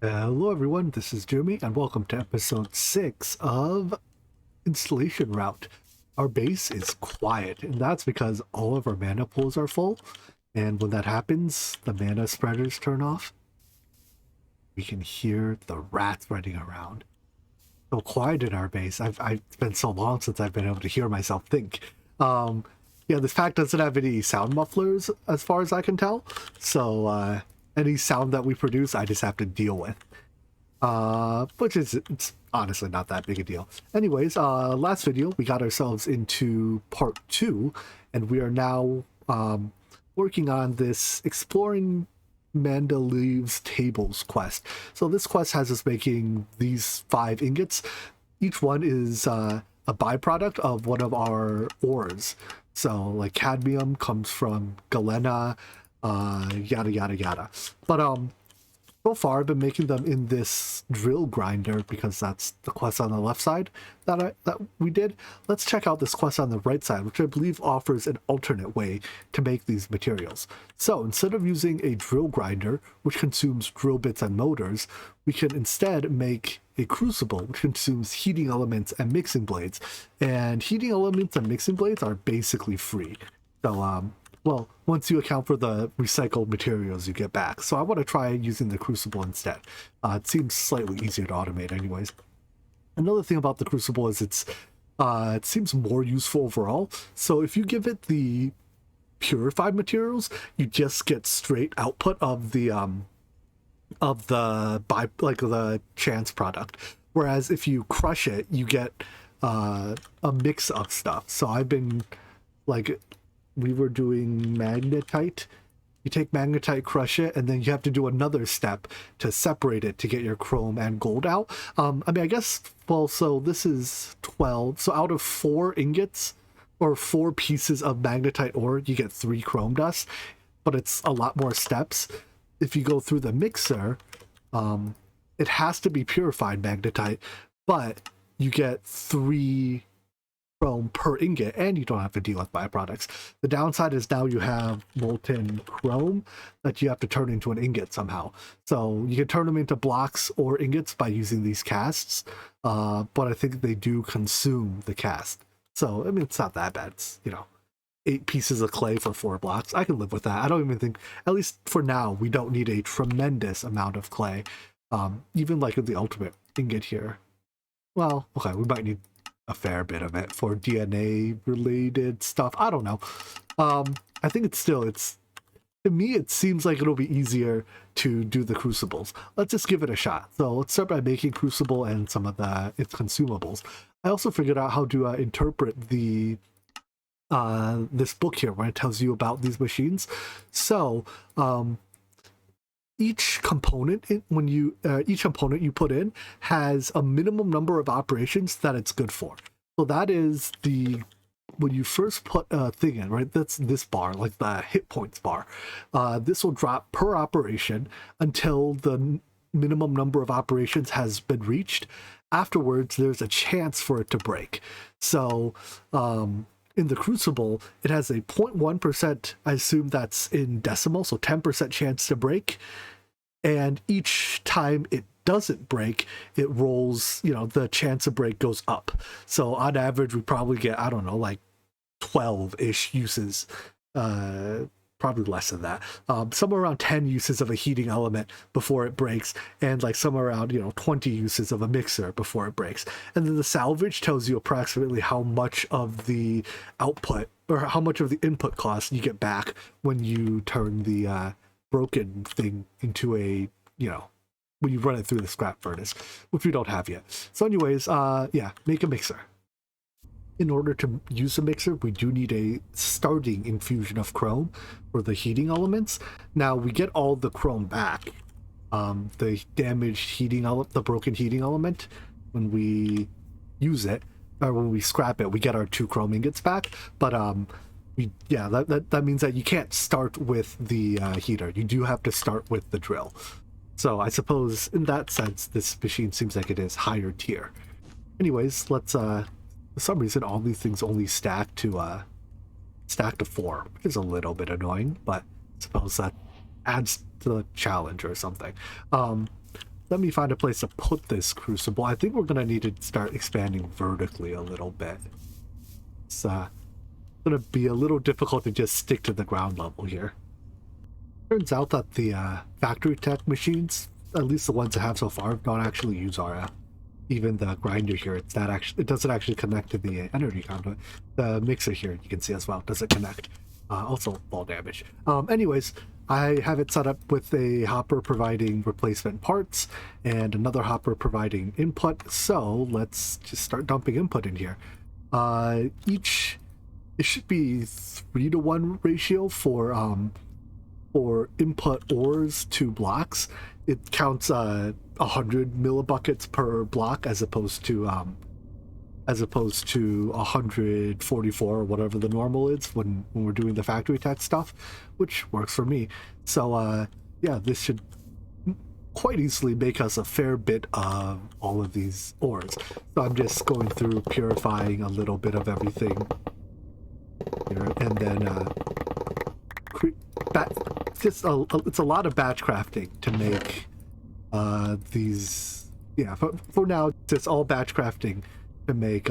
Hello everyone, this is Jeremy and welcome to episode 6 of Installation Route. Our base is quiet and that's because all of our mana pools are full, and when that happens, the mana spreaders turn off. We can hear the rats running around. So quiet in our base. It's been so long since I've been able to hear myself think. Yeah, this pack doesn't have any sound mufflers as far as I can tell, so any sound that we produce I just have to deal with. Which is, it's honestly not that big a deal. Anyways, last video we got ourselves into part 2, and we are now working on this exploring Mandaleev's tables quest. So this quest has us making these 5 ingots. Each one is a byproduct of one of our ores. So like cadmium comes from galena, yada yada yada. But so far I've been making them in this drill grinder because that's the quest on the left side that we did. Let's check out this quest on the right side, which I believe offers an alternate way to make these materials. So instead of using a drill grinder, which consumes drill bits and motors, we can instead make a crucible, which consumes heating elements and mixing blades. And heating elements and mixing blades are basically free. So well, once you account for the recycled materials you get back. So I want to try using the Crucible instead. It seems slightly easier to automate anyways. Another thing about the Crucible is it seems more useful overall. So if you give it the purified materials, you just get straight output of the the chance product. Whereas if you crush it, you get a mix of stuff. So I've been like, we were doing magnetite. You take magnetite, crush it, and then you have to do another step to separate it to get your chrome and gold out. I mean, I guess, well, so this is 12. So out of 4 ingots or 4 pieces of magnetite ore, you get 3 chrome dust, but it's a lot more steps. If you go through the mixer, it has to be purified magnetite, but you get 3 chrome per ingot, and you don't have to deal with byproducts. The downside is now you have molten chrome that you have to turn into an ingot somehow. So you can turn them into blocks or ingots by using these casts, but I think they do consume the cast. So, I mean, it's not that bad. It's, 8 pieces of clay for 4 blocks. I can live with that. I don't even think, at least for now, we don't need a tremendous amount of clay. Even like in the ultimate ingot here. Well, okay, we might need a fair bit of it for DNA related stuff. I don't know. I think to me it seems like it'll be easier to do the crucibles. Let's just give it a shot. So let's start by making crucible and some of its consumables. I also figured out how to interpret the this book here where it tells you about these machines. So each component you put in has a minimum number of operations that it's good for. So that is when you first put a thing in, right? That's this bar, like the hit points bar. This will drop per operation until the minimum number of operations has been reached. Afterwards, there's a chance for it to break. So in the Crucible, it has a 0.1%, I assume that's in decimal, so 10% chance to break. And each time it doesn't break, it rolls, the chance of break goes up. So on average, we probably get, I don't know, like 12-ish uses, probably less than that. Somewhere around 10 uses of a heating element before it breaks, and like somewhere around, 20 uses of a mixer before it breaks. And then the salvage tells you approximately how much of the output or how much of the input cost you get back when you turn the broken thing into a, when you run it through the scrap furnace, which we don't have yet. So anyways, yeah, make a mixer. In order to use a mixer, we do need a starting infusion of chrome for the heating elements. Now we get all the chrome back, the damaged heating element, the broken heating element, when we use it, or when we scrap it, we get our 2 chrome ingots back. But that means that you can't start with the heater. You do have to start with the drill. So I suppose in that sense, this machine seems like it is higher tier. Anyways, let's for some reason all these things only stack to 4, which is a little bit annoying, but I suppose that adds to the challenge or something. let me find a place to put this crucible. I think we're going to need to start expanding vertically a little bit. It's going to be a little difficult to just stick to the ground level here. Turns out that the factory tech machines, at least the ones I have so far, don't actually use RF. Even the grinder here, it doesn't actually connect to the energy conduit. The mixer here, you can see as well, doesn't connect. Also fall damage. Anyways, I have it set up with a hopper providing replacement parts and another hopper providing input. So let's just start dumping input in here. It should be 3-to-1 ratio for input ores to blocks. It counts 100 millibuckets per block as opposed to 144 or whatever the normal is when we're doing the factory tech stuff, which works for me. So yeah, this should quite easily make us a fair bit of all of these ores. So I'm just going through purifying a little bit of everything here, and then it's a lot of batch crafting to make these. Yeah, for now it's all batch crafting to make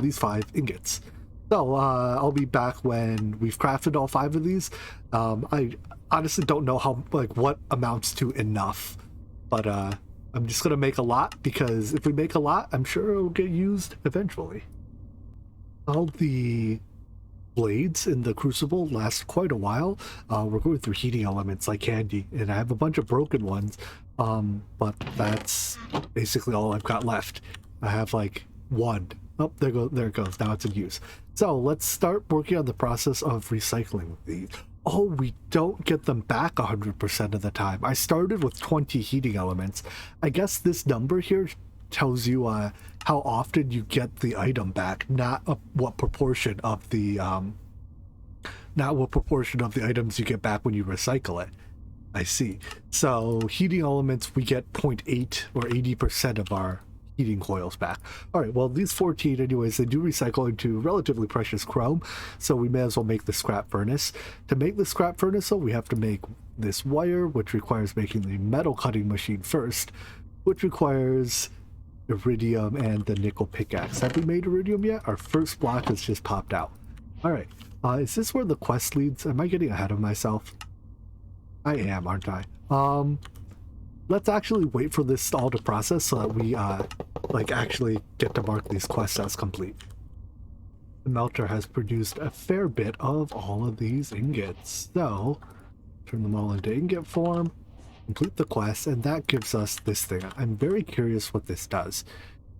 these 5 ingots. So I'll be back when we've crafted all 5 of these. I honestly don't know what amounts to enough, but I'm just gonna make a lot, because if we make a lot, I'm sure it'll get used eventually. All the blades in the Crucible last quite a while. We're going through heating elements like candy, and I have a bunch of broken ones, but that's basically all I've got left. I have like 1. Oh, there it goes. Now it's in use. So let's start working on the process of recycling these. Oh, we don't get them back 100% of the time. I started with 20 heating elements. I guess this number here tells you how often you get the item back, not what proportion of the items you get back when you recycle it. I see. So heating elements, we get 0.8 or 80% of our heating coils back. All right, well, these 14 anyways, they do recycle into relatively precious chrome, so we may as well make the scrap furnace. To make the scrap furnace, though, we have to make this wire, which requires making the metal cutting machine first, which requires iridium and the nickel pickaxe. Have we made iridium yet? Our first block has just popped out. All right, is this where the quest leads? Am I getting ahead of myself? I am, aren't I? Let's actually wait for this all to process so that we actually get to mark these quests as complete. The melter has produced a fair bit of all of these ingots, so turn them all into ingot form, complete the quest, and that gives us this thing. I'm very curious what this does.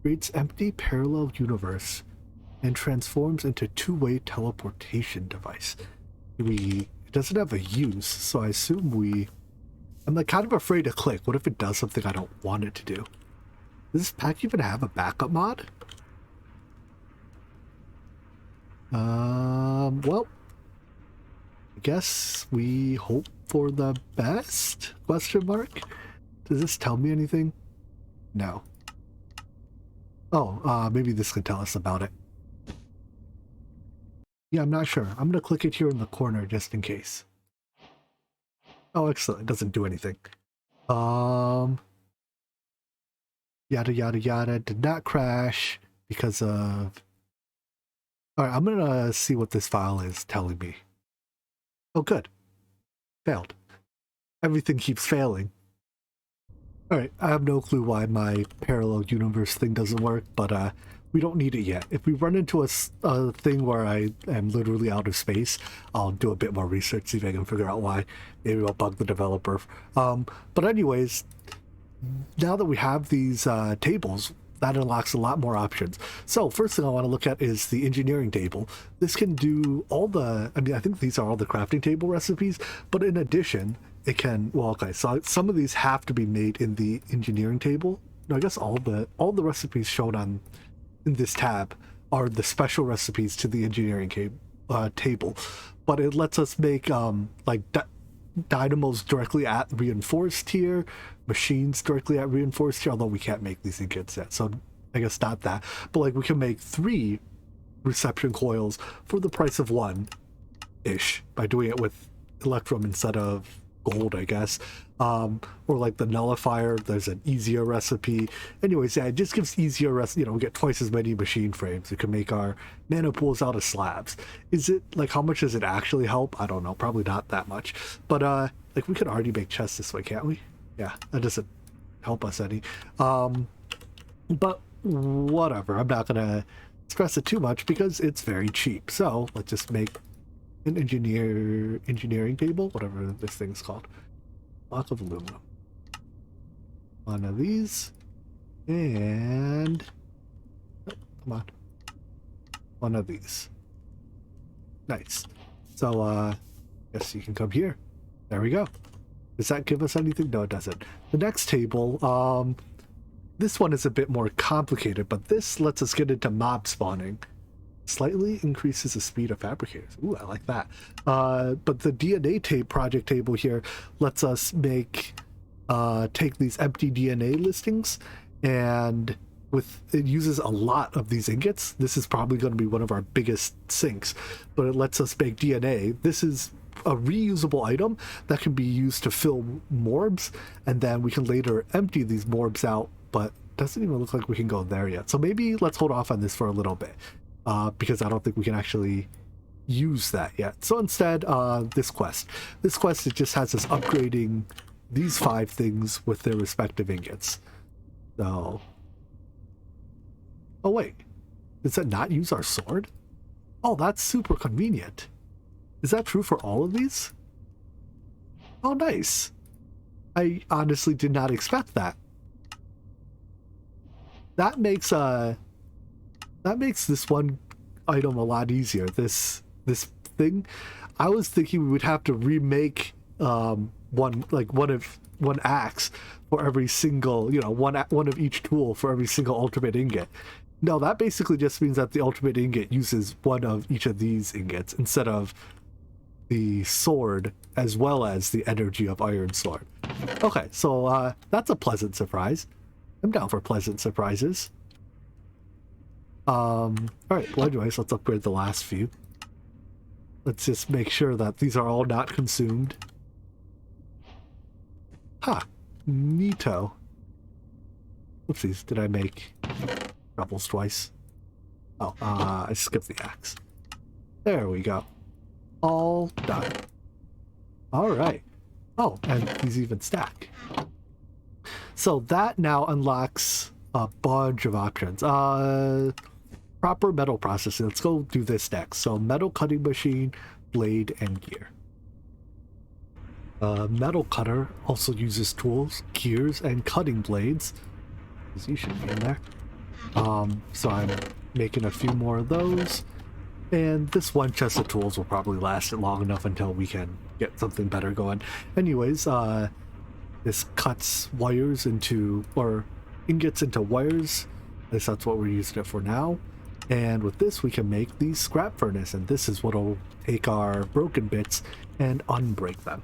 Creates empty parallel universe and transforms into two-way teleportation device. It doesn't have a use, so I assume I'm like kind of afraid to click. What if it does something I don't want it to do? Does this pack even have a backup mod? Well, I guess we hope for the best? Question mark? Does this tell me anything? No. Oh, maybe this can tell us about it. Yeah, I'm not sure. I'm gonna click it here in the corner just in case. Oh, excellent. It doesn't do anything. Yada yada yada. Did not crash because of... Alright, I'm gonna see what this file is telling me. Oh, good. Failed. Everything keeps failing. Alright, I have no clue why my parallel universe thing doesn't work, but we don't need it yet. If we run into a thing where I am literally out of space, I'll do a bit more research, see if I can figure out why. Maybe I'll bug the developer. But anyways, now that we have these tables, that unlocks a lot more options. So first thing I want to look at is the engineering table. This can do all the, I think these are all the crafting table recipes, but in addition, it can, well, okay, so some of these have to be made in the engineering table. No, I guess all the recipes shown in this tab are the special recipes to the engineering table, but it lets us make dynamos directly at reinforced tier, machines directly at reinforced tier, although we can't make these ingots yet, so I guess not that, but like we can make 3 reception coils for the price of 1 ish by doing it with electrum instead of gold, I guess. Or like the nullifier, there's an easier recipe. Anyways, yeah, it just gives easier we get twice as many machine frames. We can make our mana pools out of slabs. Is it like, how much does it actually help? I don't know, probably not that much. But like we could already make chests this way, can't we? Yeah, that doesn't help us any. But whatever, I'm not gonna stress it too much because it's very cheap. So let's just make an engineering table, whatever this thing's called. Lots of aluminum. One of these, and come on, one of these. Nice. So guess you can come here. There we go. Does that give us anything? No, it doesn't. The next table, this one is a bit more complicated, but this lets us get into mob spawning. Slightly increases the speed of fabricators. Ooh, I like that. But the DNA project table here lets us make, take these empty DNA listings, and it uses a lot of these ingots. This is probably going to be one of our biggest sinks, but it lets us make DNA. This is a reusable item that can be used to fill morbs, and then we can later empty these morbs out, but doesn't even look like we can go there yet. So maybe let's hold off on this for a little bit. Because I don't think we can actually use that yet. So instead, this quest, it just has us upgrading these 5 things with their respective ingots. So, oh wait, does that not use our sword? Oh, that's super convenient. Is that true for all of these? Oh, nice. I honestly did not expect that. That makes this one item a lot easier. This thing, I was thinking we would have to remake one axe for every single, one of each tool for every single ultimate ingot. No, that basically just means that the ultimate ingot uses one of each of these ingots instead of the sword as well as the energy of iron sword. Okay, so that's a pleasant surprise. I'm down for pleasant surprises. All right, well, anyways, let's upgrade the last few. Let's just make sure that these are all not consumed. Neato. Oopsies, did I make troubles twice? Oh, I skipped the axe. There we go. All done. All right. Oh, and these even stack. So that now unlocks a bunch of options. Proper metal processing. Let's go do this next. So metal cutting machine, blade, and gear. Metal cutter also uses tools, gears, and cutting blades. You should be in there. So I'm making a few more of those. And this one chest of tools will probably last it long enough until we can get something better going. Anyways, this cuts wires into, or ingots into wires. At least that's what we're using it for now. And with this, we can make the scrap furnace, and this is what'll take our broken bits and unbreak them.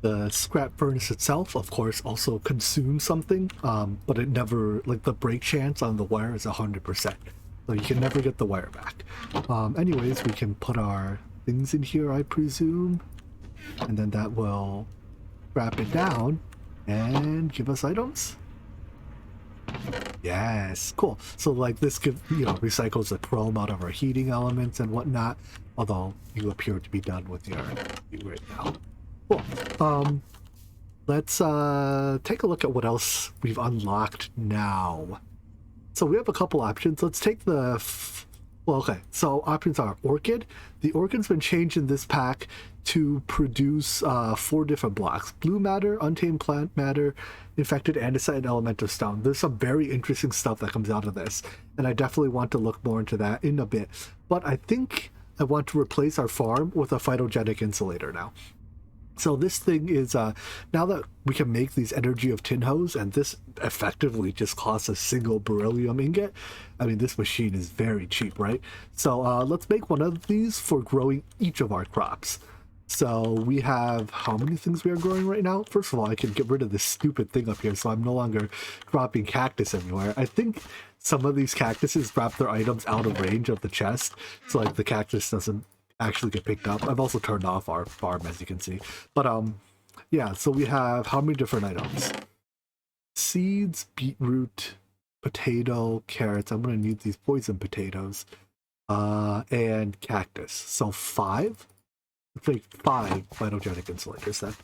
The scrap furnace itself, of course, also consumes something, but it never, like the break chance on the wire is 100%. So you can never get the wire back. Anyways, we can put our things in here, I presume, and then that will wrap it down and give us items. Yes, cool. So like this recycles the chrome out of our heating elements and whatnot, although you appear to be done with your right now. Cool. Let's take a look at what else we've unlocked now. So we have a couple options. Let's take the so options are Orchid. The Orchid's been changed in this pack to produce 4 different blocks: blue matter, untamed plant matter, infected andesite, and elemental stone. There's some very interesting stuff that comes out of this, and I definitely want to look more into that in a bit. But I think I want to replace our farm with a phytogenic insulator now. So this thing is, now that we can make these energy of tin hose, and this effectively just costs a single beryllium ingot. I mean, this machine is very cheap, right? So let's make one of these for growing each of our crops. So we have how many things we are growing right now? First of all, I can get rid of this stupid thing up here, so I'm no longer dropping cactus everywhere. I think some of these cactuses drop their items out of range of the chest, so like the cactus doesn't actually get picked up. I've also turned off our farm, as you can see. But Yeah, so we have how many different items? Seeds, beetroot, potato, carrots. I'm going to need these poison potatoes. And cactus. So 5? Let's make 5 phytogenic insulators then.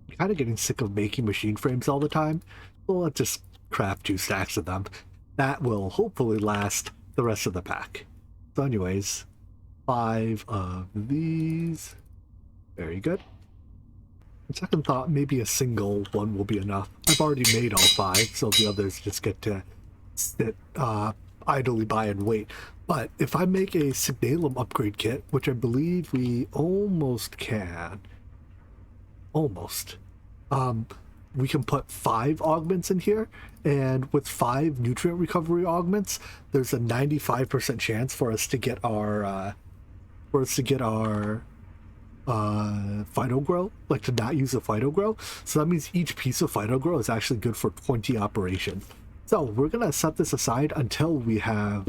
I'm kind of getting sick of making machine frames all the time. Well, let's just craft 2 stacks of them. That will hopefully last the rest of the pack. So anyways, 5 of these. Very good. Second thought, maybe a single one will be enough. I've already made all 5, so the others just get to sit idly by and wait. But if I make a Signalum upgrade kit, which I believe we almost can, we can put 5 augments in here, and with 5 nutrient recovery augments, there's a 95% chance for us to get our phyto grow, like to not use a phyto grow. So that means each piece of phyto grow is actually good for 20 operations. So we're gonna set this aside until we have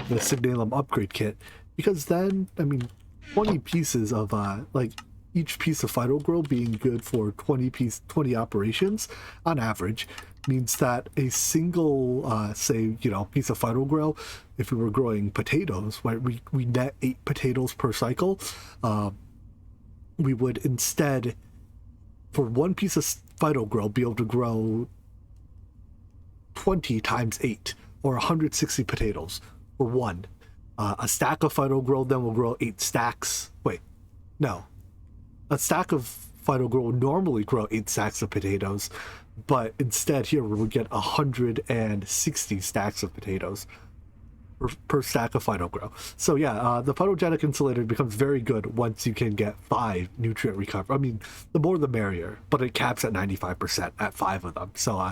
the Signalum upgrade kit, because then, I mean, 20 pieces of like each piece of phyto grow being good for 20 operations on average means that a single say, you know, piece of phyto grow, if we were growing potatoes, right, we net 8 potatoes per cycle. We would instead, for one piece of phyto grow, be able to grow 20 times 8, or 160 potatoes for one. A stack of phyto grow then will grow 8 stacks. Wait, no. A stack of phyto grow would normally grow 8 stacks of potatoes, but instead here we would get 160 stacks of potatoes per stack of phyto grow. So yeah, the photogenic insulator becomes very good once you can get 5 nutrient recovery. I mean, the more the merrier, but it caps at 95% at 5 of them. So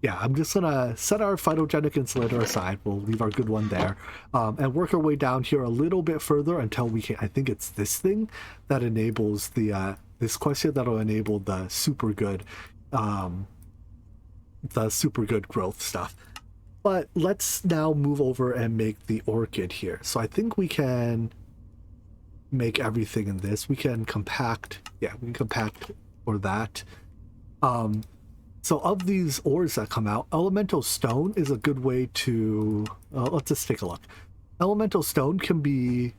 yeah, I'm just gonna set our phytogenic insulator aside. We'll leave our good one there, and work our way down here a little bit further until we can. I think it's this thing that enables the this quest here that'll enable the super good growth stuff. But let's now move over and make the orchid here. So I think we can make everything in this. We can compact. Yeah, we can compact for that. So of these ores that come out, elemental stone is a good way to... let's just take a look. Elemental stone can be...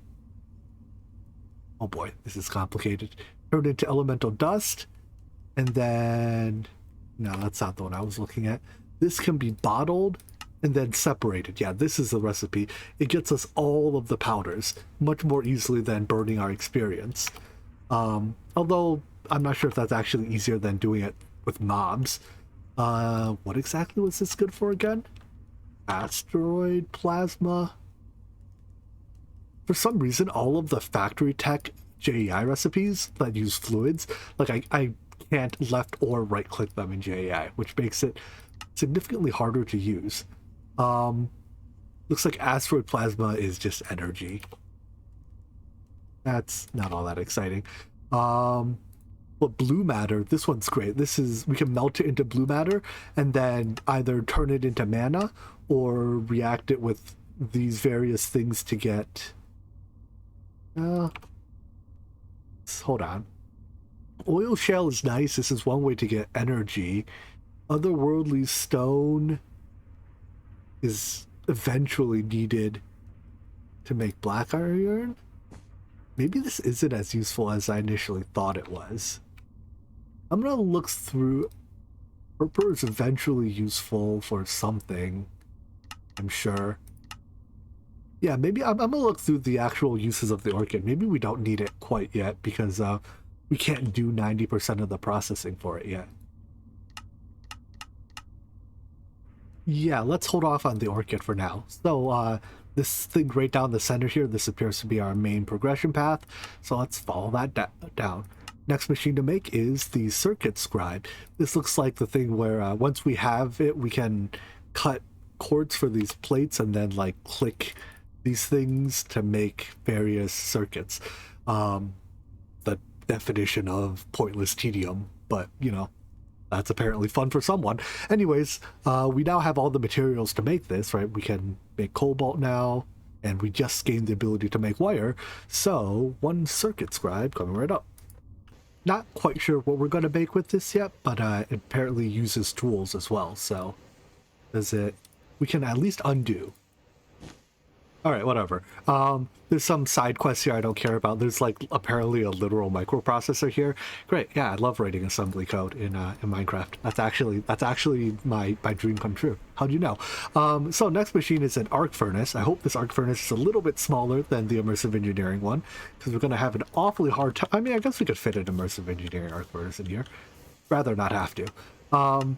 Oh boy, this is complicated. Turned into elemental dust, and then... No, that's not the one I was looking at. This can be bottled and then separated. Yeah, this is the recipe. It gets us all of the powders much more easily than burning our experience. Although, I'm not sure if that's actually easier than doing it with mobs. What exactly was this good for again? Asteroid plasma. For some reason, all of the factory tech JEI recipes that use fluids, like I can't left or right click them in JEI, which makes it significantly harder to use. Looks like asteroid plasma is just energy. That's not all that exciting. But blue matter, this one's great. This is, we can melt it into blue matter and then either turn it into mana or react it with these various things to get... hold on. Oil shell is nice. This is one way to get energy. Otherworldly stone is eventually needed to make black iron. Maybe this isn't as useful as I initially thought it was. I'm gonna look through. Purple is eventually useful for something, I'm sure. Yeah, maybe I'm gonna look through the actual uses of the orchid. Maybe we don't need it quite yet because we can't do 90% of the processing for it yet. Yeah, let's hold off on the orchid for now. So this thing right down the center here, this appears to be our main progression path. So let's follow that down. Next machine to make is the circuit scribe. This looks like the thing where once we have it, we can cut cords for these plates and then like click these things to make various circuits. The definition of pointless tedium, but you know, that's apparently fun for someone. Anyways, we now have all the materials to make this, right? We can make cobalt now, and we just gained the ability to make wire. So one circuit scribe coming right up. Not quite sure what we're going to make with this yet, but it apparently uses tools as well. So does it? We can at least undo. All right, whatever. There's some side quests here I don't care about. There's like apparently a literal microprocessor here. Great, yeah, I love writing assembly code in Minecraft. That's actually my dream come true. How do you know? So next machine is an arc furnace. I hope this arc furnace is a little bit smaller than the immersive engineering one, because we're gonna have an awfully hard time. I mean, I guess we could fit an immersive engineering arc furnace in here. Rather not have to.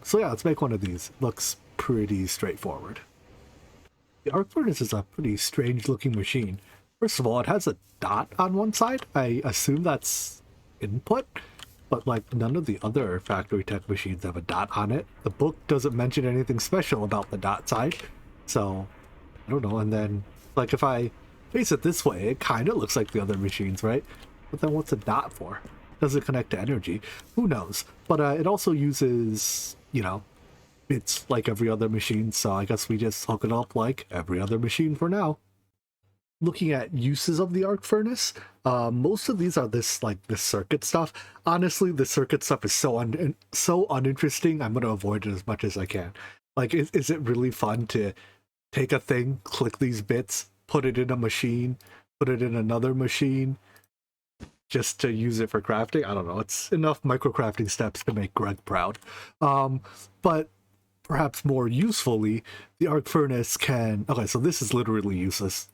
So yeah, let's make one of these. Looks pretty straightforward. The arc furnace is a pretty strange looking machine. First of all, it has a dot on one side. I assume that's input, but like none of the other factory tech machines have a dot on it. The book doesn't mention anything special about the dot side, so I don't know. And then like if I face it this way, it kind of looks like the other machines, right? But then what's a dot for? Does it connect to energy? Who knows? But it also uses, you know, it's like every other machine, so I guess we just hook it up like every other machine for now. Looking at uses of the arc furnace, most of these are this circuit stuff. Honestly, the circuit stuff is so uninteresting. I'm going to avoid it as much as I can. Like, is it really fun to take a thing, click these bits, put it in a machine, put it in another machine, just to use it for crafting? I don't know. It's enough microcrafting steps to make Greg proud. But perhaps more usefully, the arc furnace can... Okay, so this is literally useless.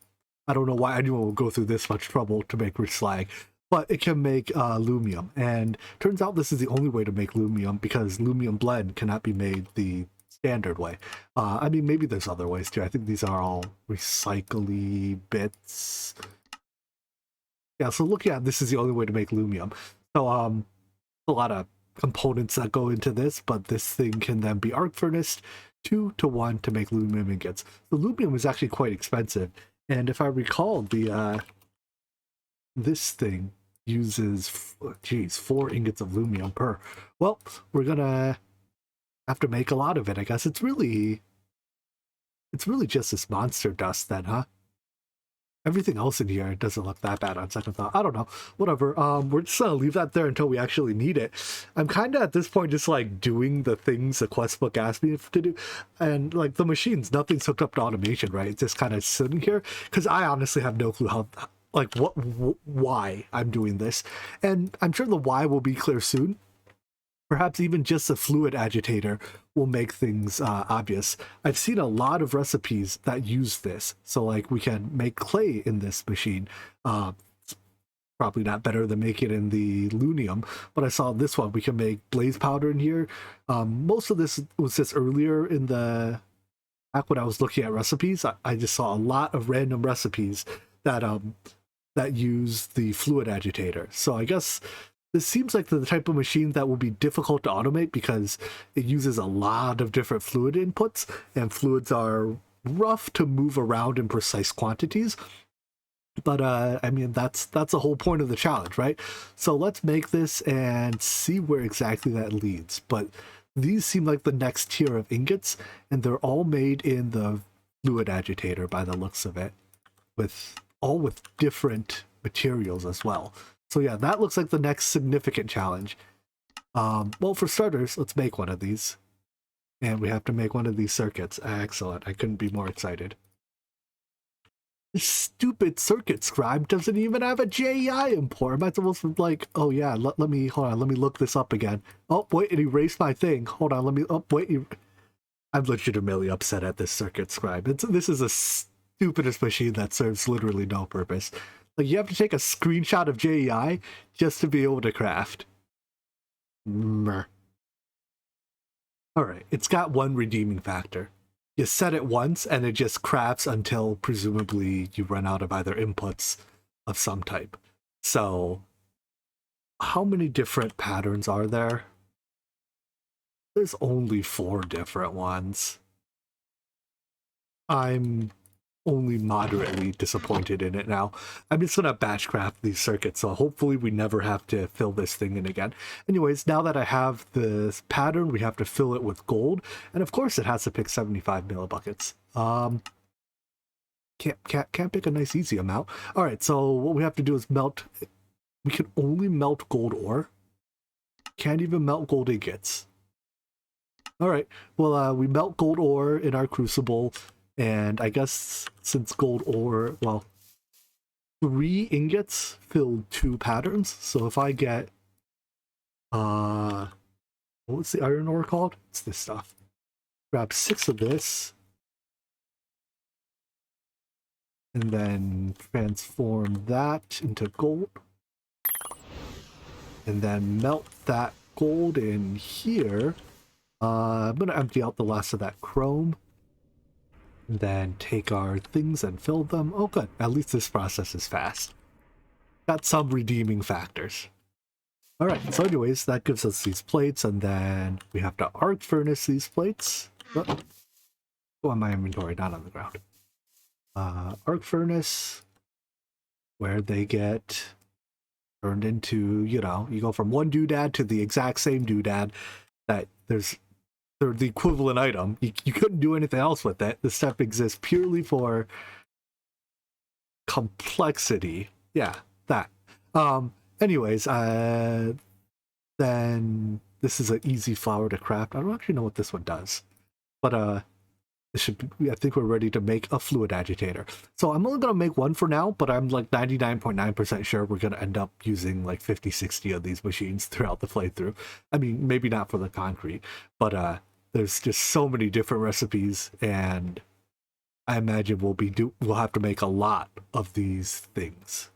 I don't know why anyone will go through this much trouble to make rich slag, but it can make lumium. And turns out this is the only way to make lumium, because lumium blend cannot be made the standard way. I mean, maybe there's other ways too. I think these are all recycly bits. Yeah, so looking at this is the only way to make lumium. So a lot of components that go into this, but this thing can then be arc furnace 2-to-1 to make lumium ingots. The lumium is actually quite expensive, and if I recall, the this thing uses 4 ingots of lumium per. Well, we're gonna have to make a lot of it, I guess. It's really just this monster dust then, huh? Everything else in here doesn't look that bad on second thought. I don't know. Whatever. We're just gonna leave that there until we actually need it. I'm kind of at this point just like doing the things the quest book asked me to do. And like the machines, nothing's hooked up to automation, right? It's just kind of sitting here. Because I honestly have no clue how, like why I'm doing this. And I'm sure the why will be clear soon. Perhaps even just a fluid agitator will make things obvious. I've seen a lot of recipes that use this. So like we can make clay in this machine. It's probably not better than make it in the lunium, but I saw this one. We can make blaze powder in here. Most of this was just earlier in the back when I was looking at recipes. I just saw a lot of random recipes that use the fluid agitator. So I guess this seems like the type of machine that will be difficult to automate because it uses a lot of different fluid inputs, and fluids are rough to move around in precise quantities. But I mean, that's the whole point of the challenge, right? So let's make this and see where exactly that leads. But these seem like the next tier of ingots, and they're all made in the fluid agitator by the looks of it, with different materials as well. So yeah, that looks like the next significant challenge. Well, for starters, let's make one of these. And we have to make one of these circuits. Excellent. I couldn't be more excited. This stupid circuit scribe doesn't even have a JEI import. Am I supposed to like, oh yeah, let me, hold on, let me look this up again. Oh, wait, it erased my thing. Hold on, let me, oh, wait. I'm legitimately upset at this circuit scribe. This is a stupidest machine that serves literally no purpose. Like, you have to take a screenshot of JEI just to be able to craft. Alright, it's got one redeeming factor. You set it once, and it just crafts until, presumably, you run out of either inputs of some type. So, how many different patterns are there? There's only 4 different ones. I'm only moderately disappointed in it now. I'm just gonna batch craft these circuits, so hopefully we never have to fill this thing in again. Anyways, now that I have this pattern, we have to fill it with gold, and of course it has to pick 75 millibuckets. Can't pick a nice easy amount. All right, so what we have to do is melt. We can only melt gold ore. Can't even melt gold ingots. All right. Well, we melt gold ore in our crucible, and I guess since gold ore, well, 3 ingots fill 2 patterns. So if I get, what's the iron ore called? It's this stuff. Grab 6 of this, and then transform that into gold, and then melt that gold in here. I'm gonna empty out the last of that chrome, and then take our things and fill them. Oh good, at least this process is fast. Got some redeeming factors. Alright, so anyways, that gives us these plates, and then we have to arc furnace these plates. Oh, go on my inventory, not on the ground. Arc furnace, where they get turned into, you know, you go from one doodad to the exact same doodad that they're the equivalent item. You couldn't do anything else with it. The step exists purely for complexity. Yeah, that. Anyways, then this is an easy flower to craft. I don't actually know what this one does, but this should be, I think we're ready to make a fluid agitator. So I'm only gonna make one for now, but I'm like 99.9% sure we're gonna end up using like 50-60 of these machines throughout the playthrough. I mean, maybe not for the concrete, but there's just so many different recipes, and I imagine we'll have to make a lot of these things.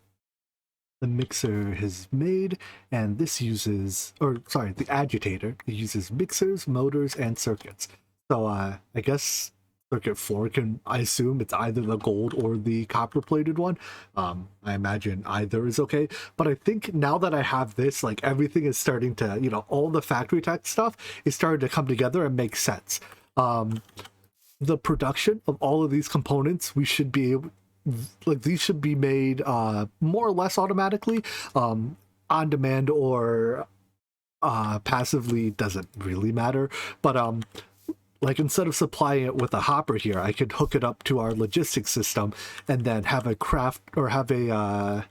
The mixer has made, and this uses, the agitator, it uses mixers, motors, and circuits. So I guess circuit 4 I assume it's either the gold or the copper plated one. I imagine either is okay, but I think now that I have this, like everything is starting to, you know, all the factory tech stuff is starting to come together and make sense. The production of all of these components, we should be able, like these should be made more or less automatically, on demand or passively, doesn't really matter, but like instead of supplying it with a hopper here, I could hook it up to our logistics system and then have a craft, or have a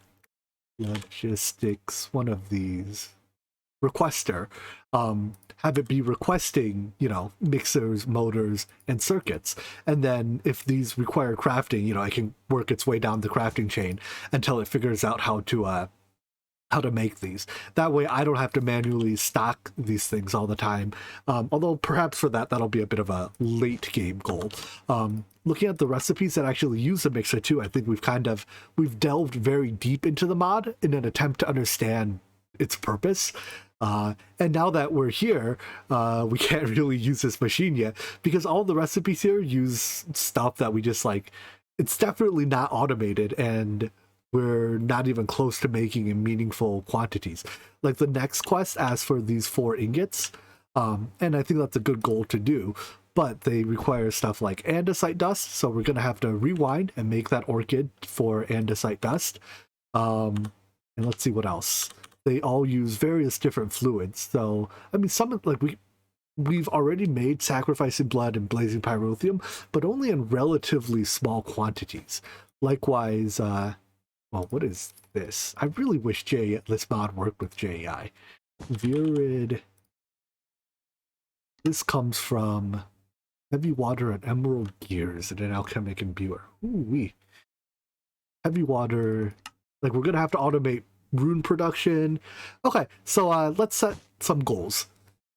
logistics, one of these, requester, have it be requesting, you know, mixers, motors, and circuits. And then if these require crafting, you know, I can work its way down the crafting chain until it figures out how to make these. That way I don't have to manually stock these things all the time. Although perhaps for that'll be a bit of a late game goal. Looking at the recipes that actually use the mixer too, I think we've delved very deep into the mod in an attempt to understand its purpose. And now that we're here, we can't really use this machine yet because all the recipes here use stuff that we just like, it's definitely not automated, and we're not even close to making in meaningful quantities. Like the next quest asks for these 4 ingots, and I think that's a good goal to do, but they require stuff like andesite dust, so we're gonna have to rewind and make that orchid for andesite dust. And let's see what else. They all use various different fluids, so I mean, some like we've already made sacrificing blood and blazing pyrotheum, but only in relatively small quantities. Likewise, well, what is this? I really wish this mod worked with JEI. Virid. This comes from heavy water and emerald gears and an alchemic imbuer. Ooh-wee. Heavy water. Like, we're gonna have to automate rune production. Okay, so let's set some goals.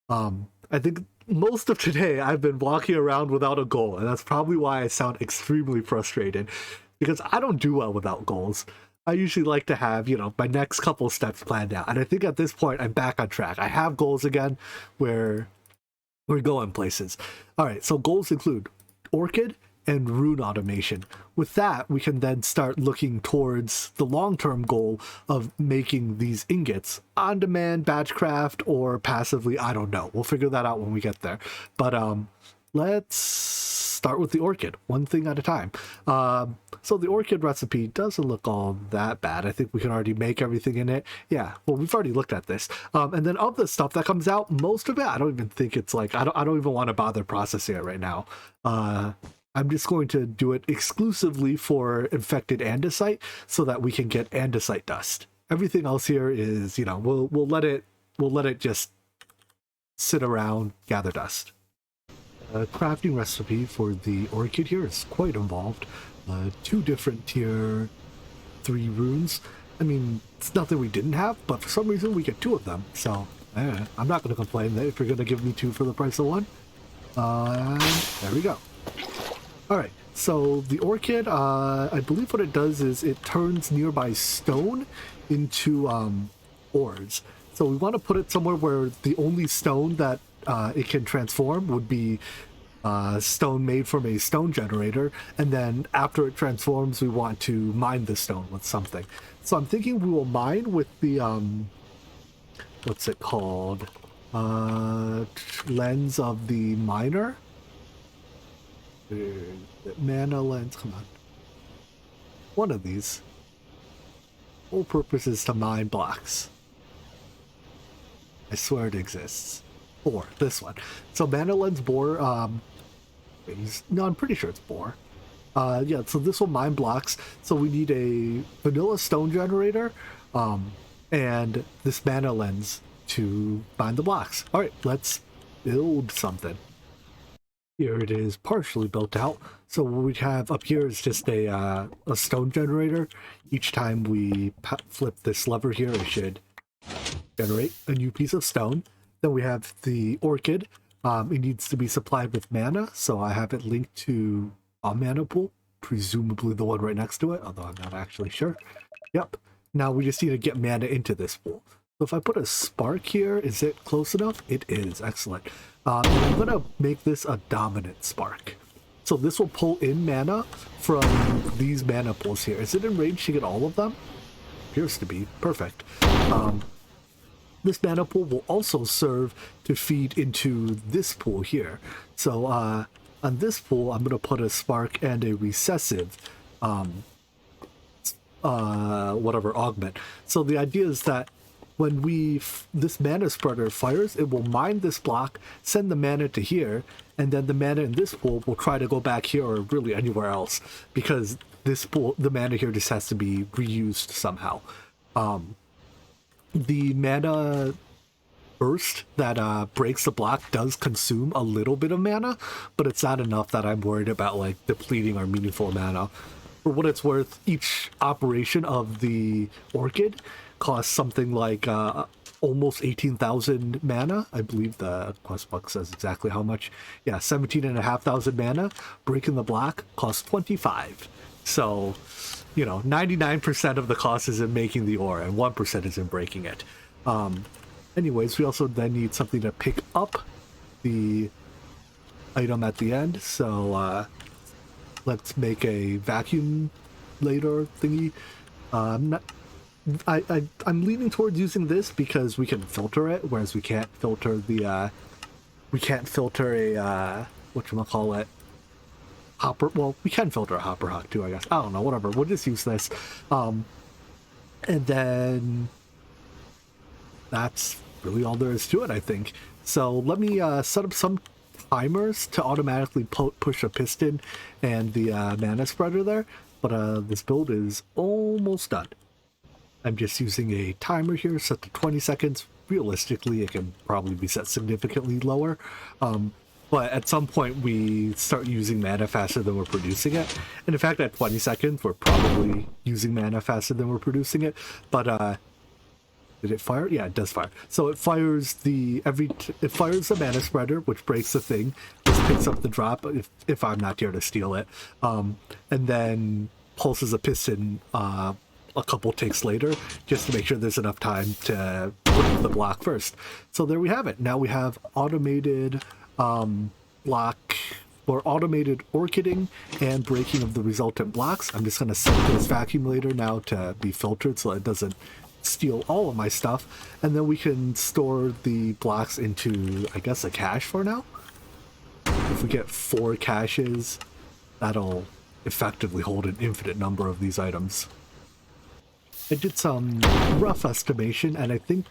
I think most of today I've been walking around without a goal, and that's probably why I sound extremely frustrated, because I don't do well without goals. I usually like to have, you know, my next couple steps planned out, and I think at this point I'm back on track. I have goals again where we're going places. All right, so goals include Orchid and rune automation. With that, we can then start looking towards the long-term goal of making these ingots on demand, batch craft, or passively. I don't know. We'll figure that out when we get there. But let's start with the orchid, one thing at a time. So the orchid recipe doesn't look all that bad. I think we can already make everything in it. Yeah, well, we've already looked at this. And then of the stuff that comes out, most of it, I don't even think it's like, I don't even want to bother processing it right now. I'm just going to do it exclusively for infected andesite so that we can get andesite dust. Everything else here is, you know, we'll let it just sit around, gather dust. The crafting recipe for the Orchid here is quite involved. 2 different tier 3 runes. I mean, it's nothing we didn't have, but for some reason we get 2 of them. So, I'm not going to complain if you're going to give me 2 for the price of 1. There we go. Alright, so the Orchid, I believe what it does is it turns nearby stone into ores. So we want to put it somewhere where the only stone that it can transform would be stone made from a stone generator, and then after it transforms we want to mine the stone with something. So I'm thinking we will mine with the what's it called, lens of the miner. Mana lens, come on, one of these. Whole purpose is to mine blocks. I swear it exists. Bore, this one. So mana lens bore, no, I'm pretty sure it's bore. Yeah, so this will mine blocks. So we need a vanilla stone generator, and this mana lens to mine the blocks. All right, let's build something. Here it is partially built out. So what we have up here is just a stone generator. Each time we flip this lever here, it should generate a new piece of stone. Then we have the Orchid. It needs to be supplied with mana, so I have it linked to a mana pool, presumably the one right next to it, although I'm not actually sure. Yep. Now we just need to get mana into this pool. So if I put a spark here, is it close enough? It is. Excellent. And I'm going to make this a dominant spark. So this will pull in mana from these mana pools here. Is it in range to get all of them? Appears to be. Perfect. This mana pool will also serve to feed into this pool here. So on this pool, I'm going to put a spark and a recessive whatever augment. So the idea is that when this mana spreader fires, it will mine this block, send the mana to here, and then the mana in this pool will try to go back here or really anywhere else, because this pool, the mana here just has to be reused somehow. The mana burst that breaks the block does consume a little bit of mana, but it's not enough that I'm worried about like depleting our meaningful mana. For what it's worth, each operation of the Orchid costs something like almost 18,000 mana. I believe the quest book says exactly how much. Yeah, 17,500 mana. Breaking the block costs 25. So, you know, 99% of the cost is in making the ore and 1% is in breaking it. Anyways, we also then need something to pick up the item at the end. So let's make a vacuum later thingy. I'm leaning towards using this because we can filter it, whereas we can't filter the a whatchamacallit, hopper. Well, we can filter a hopper hock too, I guess. I don't know, whatever. We'll just use this. And then that's really all there is to it, I think. So let me set up some timers to automatically push a piston and the mana spreader there. But this build is almost done. I'm just using a timer here set to 20 seconds. Realistically, it can probably be set significantly lower. But at some point, we start using mana faster than we're producing it. And in fact, at 20 seconds, we're probably using mana faster than we're producing it. But did it fire? Yeah, it does fire. So it fires the mana spreader, which breaks the thing. Just picks up the drop if I'm not here to steal it. And then pulses a piston a couple takes later, just to make sure there's enough time to break the block first. So there we have it. Now we have automated block, or automated orchiding and breaking of the resultant blocks. I'm just going to set this vacuumlator now to be filtered so it doesn't steal all of my stuff, and then we can store the blocks into, I guess, a cache for now. If we get 4 caches, that'll effectively hold an infinite number of these items. I did some rough estimation, and I think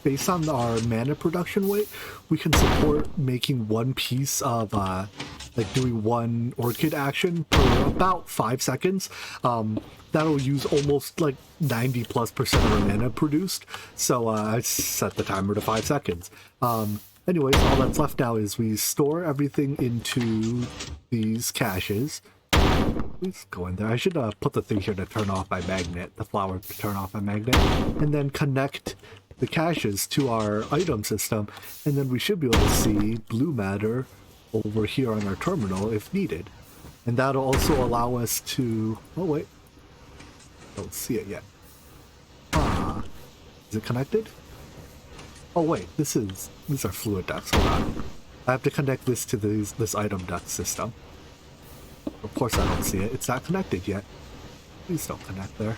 based on our mana production weight, we can support making one piece of like doing one orchid action for about 5 seconds. That'll use almost like 90+% of our mana produced. So I set the timer to 5 seconds. anyways, all that's left now is we store everything into these caches. Please go in there. I should put the thing here to turn off my magnet, the flower to turn off my magnet, and then connect the caches to our item system, and then we should be able to see blue matter over here on our terminal if needed. And that'll also allow us to... oh wait, don't see it yet. Is it connected? Oh wait, these are fluid ducts. Hold on. I have to connect this to this item duct system. Of course I don't see it. It's not connected yet. Please don't connect there.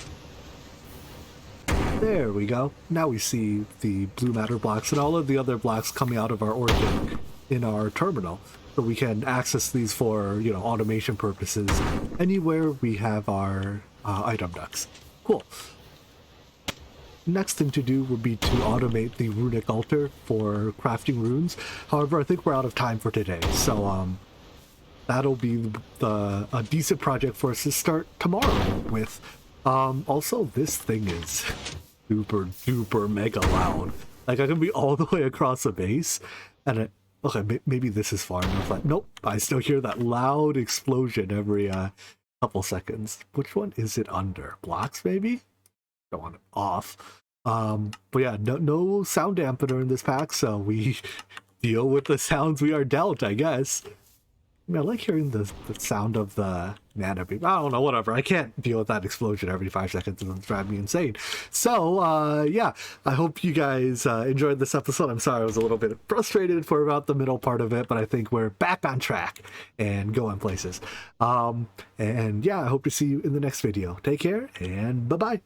There we go. Now we see the blue matter blocks and all of the other blocks coming out of our Orchid in our terminal. So we can access these for, you know, automation purposes anywhere we have our item ducts. Cool. Next thing to do would be to automate the runic altar for crafting runes. However, I think we're out of time for today, so that'll be a decent project for us to start tomorrow with. Also, this thing is super duper mega loud. Like, I can be all the way across the base, and okay, maybe this is far enough. Like, nope, I still hear that loud explosion every couple seconds. Which one is it under? Blocks, maybe? Don't want it off. But yeah, no sound dampener in this pack, so we deal with the sounds we are dealt, I guess. I mean, I like hearing the sound of the mana beam. I don't know, whatever. I can't deal with that explosion every 5 seconds, and it's driving me insane. So, yeah, I hope you guys enjoyed this episode. I'm sorry I was a little bit frustrated for about the middle part of it, but I think we're back on track and going places. And yeah, I hope to see you in the next video. Take care, and bye-bye.